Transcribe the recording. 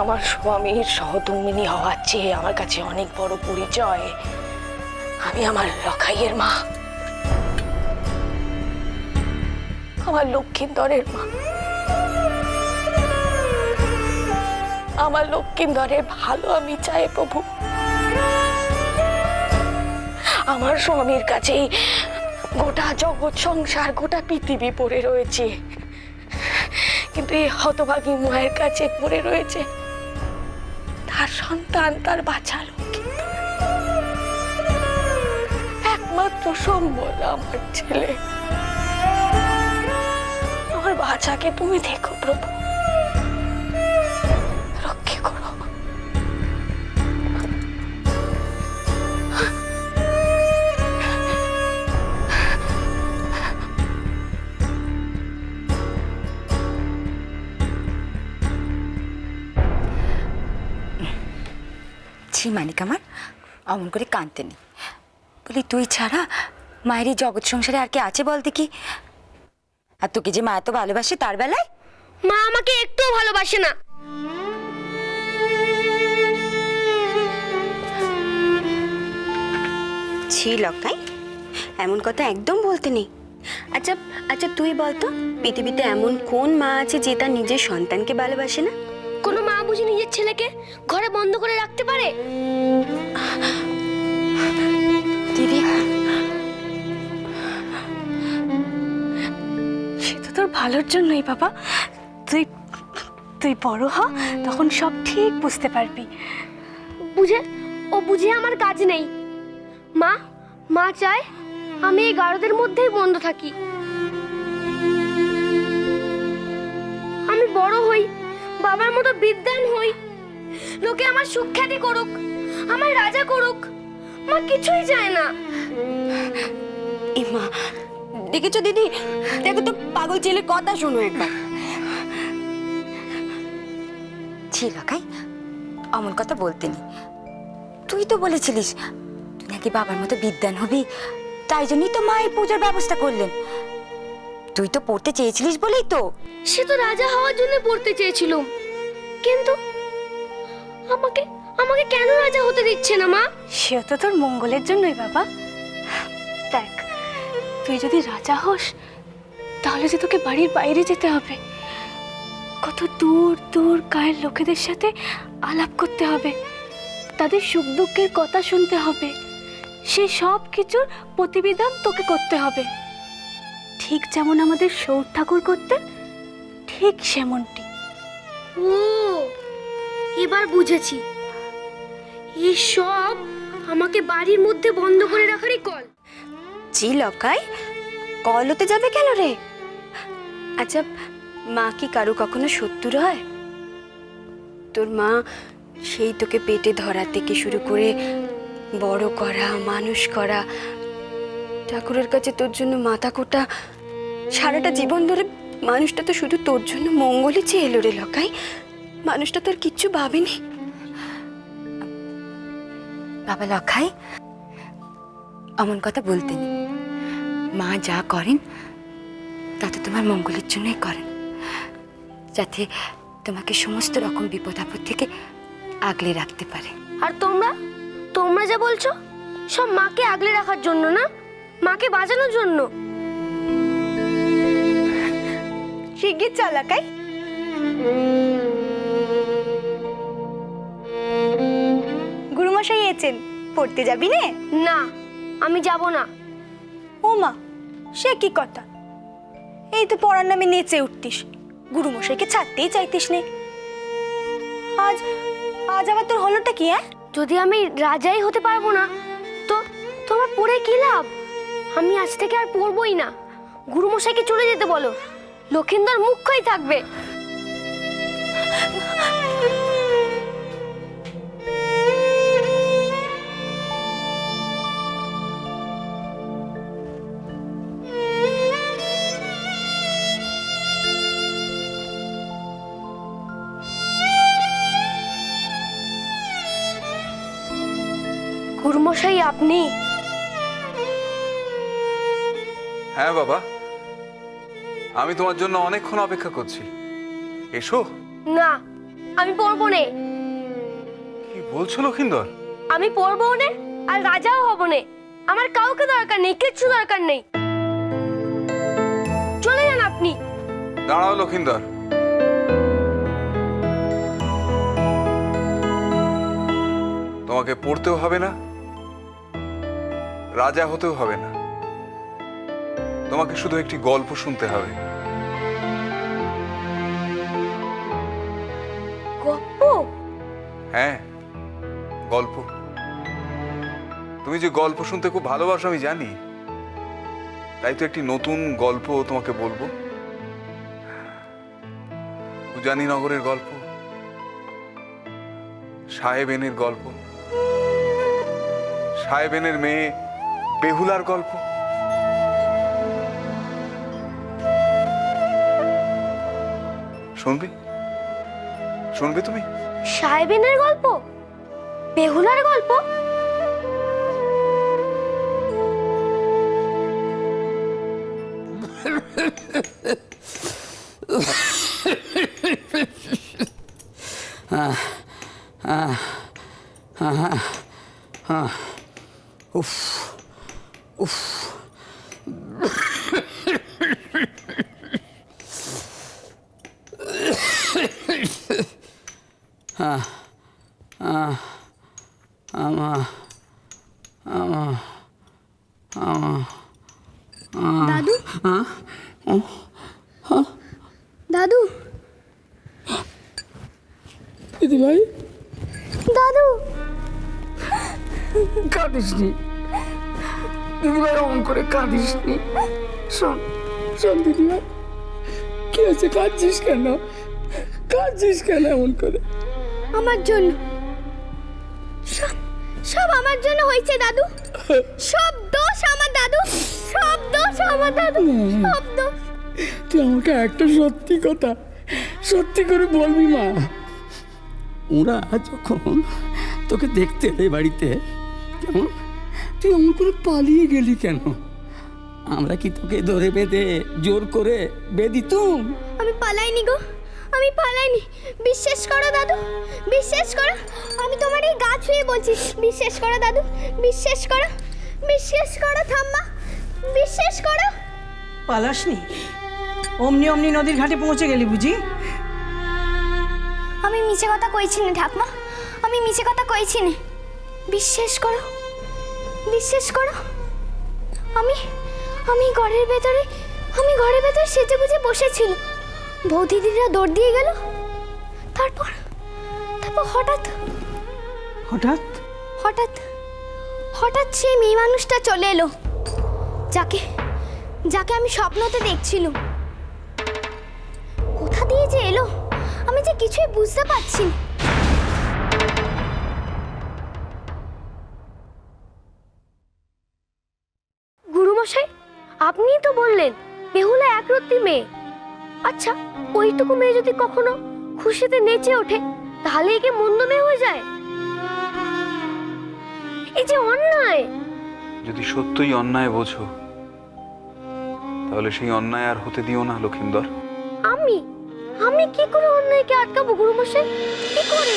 আমার স্বামীর সহধর্মিণী হওয়ার চেয়ে আমার কাছে অনেক বড় পরিচয় আমি আমার লখাইয়ের মা, আমার লক্ষ্মীন্দরের মা। আমার লক্ষ্মীন্দরের ভালো আমি চাই প্রভু। আমার স্বামীর কাছেই গোটা জগৎ সংসার, গোটা পৃথিবী পড়ে রয়েছে, কিন্তু এই হতভাগী মায়ের কাছে পড়ে রয়েছে তার সন্তান, তার বাচ্চা লক্ষ্মীন্দর। একমাত্র সম্বল আমার ছেলে, আমার বাচ্চাকে তুমি দেখো প্রভু, রক্ষে করো। মানিক আমার অমন করে কাঁদতে নেই, বলি তুই ছাড়া মায়ের এই জগৎ সংসারে আর কে আছে বল দেখি? আর তোকে যে মা এত ভালোবাসে তার বেলায় মা আমাকে একটুও ভালোবাসে না। ছি লকাই, এমন কথা একদম বলতে নেই। আচ্ছা আচ্ছা তুই বলতো, পৃথিবীতে এমন কোন মা আছে যে তার নিজের সন্তানকে ভালোবাসে না? কোনো মা বুঝি নিজের ছেলেকে ঘরে বন্ধ করে রাখতে পারে? দিদি, সে তো তোর ভালোর জন্যই বাবা। তুই তুই বড় হ, তখন সব ঠিক বুঝতে পারবি। বুঝে আমার কাজ নেই। মা চায় আমি এই গারদের মধ্যেই বন্ধ থাকি। আমি বড় হই, বাবার মতো বিদ্বান হই, লোকে আমার সুখ্যাতি করুক, আমার রাজা করুক। মা কিছুই চায় না। এ মা, দেখেছো দিদি, দেখো তো পাগল ছেলের কথা শোনো একবার। ছি লকাই, অমন কথা বলতে নেই। তুই তো বলেছিলিস তুই নাকি বাবার মতো বিদ্বান হবি, তাই জন্যই তো মা এই পুজোর ব্যবস্থা করলেন। তুই তো পড়তে চেয়েছিলিস বলেই তো। সে তো রাজা হওয়ার জন্য পড়তে চেয়েছিল, কিন্তু আমাকে কেন রাজা হতে দিচ্ছে না মা? সে তো তোর মঙ্গলের জন্যই বাবা। দেখ, তুই যদি রাজা হস তাহলে যে তোকে বাড়ির বাইরে যেতে হবে, কত দূর দূর গায়ের লোকেদের সাথে আলাপ করতে হবে, তাদের সুখ দুঃখের কথা শুনতে হবে, সেই সব কিছুর প্রতিবিধান তোকে করতে হবে। ঠিক যেমন আমাদের সৌর ঠাকুর করতেন, ঠিক সেমনটি। ও, এবার বুঝেছি। এই সব আমাকে বাড়ির মধ্যে বন্ধ করে রাখারই কল। জি লকাই, কল হতে যাবে কেন রে? আচ্ছা, মা কি কারো কখনো শত্রু হয়? তোর মা সেই তোকে পেটে ধরা থেকে শুরু করে বড় করা, মানুষ করা, ঠাকুরের কাছে তোর জন্য মাথা কোটা, সারাটা জীবন ধরে মানুষটা তো শুধু তোর জন্য মঙ্গলই চেয়ে এলো রে লকাই। মানুষটা তোর কিচ্ছু ভাবেনি। বাবা লখাই, অমন কথা বলতে নেই। মা যা করেন তা তো তোমার মঙ্গলের জন্যই করেন, যাতে তোমাকে সমস্ত রকম বিপদ আপদ থেকে আগলে রাখতে পারে। আর তোমরা যা বলছো সব মাকে আগলে রাখার জন্য না, মাকে বাঁচানোর জন্য। শিগগির চল লকাই। গুরুমশাই এসেছেন, পড়তে যাবি নে? না, আমি যাব না। ও মা, সে কি কথা? এই তো পড়ার নামে নেচে উঠতিস, গুরুমশাইকে ছাড়তেই চাইতিস নে। আজ আবার তোর হলোটা কি? যদি আমি রাজাই হতে পারবো না, তো তোমার পড়ে কি লাভ? আমি আজ থেকে আর পড়বই না। গুরুমশাইকে চলে যেতে বলো, লক্ষিন্দর মুখ্যই থাকবে। গুরুমশাই, আপনি? হ্যাঁ বাবা, আমি তোমার জন্য অনেকক্ষণ অপেক্ষা করছি। এসো। না, আমি পড়বো নে। কি বলছো লক্ষিন্দর? আমি পড়বো নে আর রাজাও হব নে। আমার কাউকে দরকার নেই, কিচ্ছু দরকার নেই। চলে যান আপনি। দাঁড়াও লক্ষিন্দর, তোমাকে পড়তেও হবে না, রাজা হতেও হবে না। তোমাকে শুধু একটি গল্প শুনতে হবে। গপ্প? হ্যাঁ, গল্প। তুমি যে গল্প শুনতে খুব ভালোবাসো আমি জানি, তাই তো একটি নতুন গল্প তোমাকে বলবো। উজানিনগরের গল্প, সাহেবেনের গল্প, সাহেবেনের মেয়ে বেহুলার গল্প। শুনবি? শুনবে তুমি? সাহেবেনের গল্প? বেহুলার গল্প? দাদু, দাদু, দিদি ভাই, দাদু, কাঁদিস নি দিদি ভাই, অমন করে কাঁদিস নি। শোন শোন দিদি ভাই, কি হয়েছে? কাঁদছিস কেন? কাঁদছিস কেন এমন করে? আমার জন্য সব সব আমার জন্য হয়েছে দাদু। সব দোষ আমার দাদু, সব দোষ আমার দাদু, সব দোষ। তুই আমাকে একটা সত্যি কথা সত্যি করে বলবি মা? ওরা যখন তোকে দেখতে এলে বাড়িতে, কেমন তুই অমন করে পালিয়ে গেলি কেন? আমরা কি তোকে ধরে বেঁধে জোর করে বেঁধিতুম? আমি পালাইনি গো, আমি পালাইনি। বিশ্বাস করো দাদু, বিশ্বাস করো। আমি তোমার এই গা ছুঁয়ে বলছি, বিশ্বাস করো দাদু, বিশ্বাস করো, বিশ্বাস করো ঠাম্মা, বিশ্বাস করো। পালাসনি? অমনি অমনি নদীর ঘাটে পৌঁছে গেলি বুঝি? আমি মিছে কথা কইছি না ঠাকমা, আমি মিছে কথা কইছি না। বিশ্বাস করো, বিশ্বাস করো। আমি আমি ঘরের ভেতরে সেজে গুজে বসেছিল। বৌদিদিরা দৌড় দিয়ে গেল। তারপর তারপর হঠাৎ হঠাৎ হঠাৎ হঠাৎ সেই মেয়ে মানুষটা চলে এলো, যাকে যাকে আমি স্বপ্নতে দেখছিলাম। কোথা দিয়ে যে এলো আমি যে কিছুই বুঝতে পারছি না। গুরুমশাই, আপনিই তো বললেন বেহুলা একরত্তি মেয়ে। আচ্ছা, ওইটুকু মেয়ে যদি কখনো খুশিতে নেচে ওঠে, তাহলে একে মন্দ মেয়ে হয়ে যায়? এই যে অন্যায়! যদি সত্যই অন্যায় বোঝো, তাহলে সেই অন্যায় আর হতে দিও না লক্ষিন্দর। আমি আমি কি করে অন্যায়কে আটকাবো গুরুমশাই? কি করে?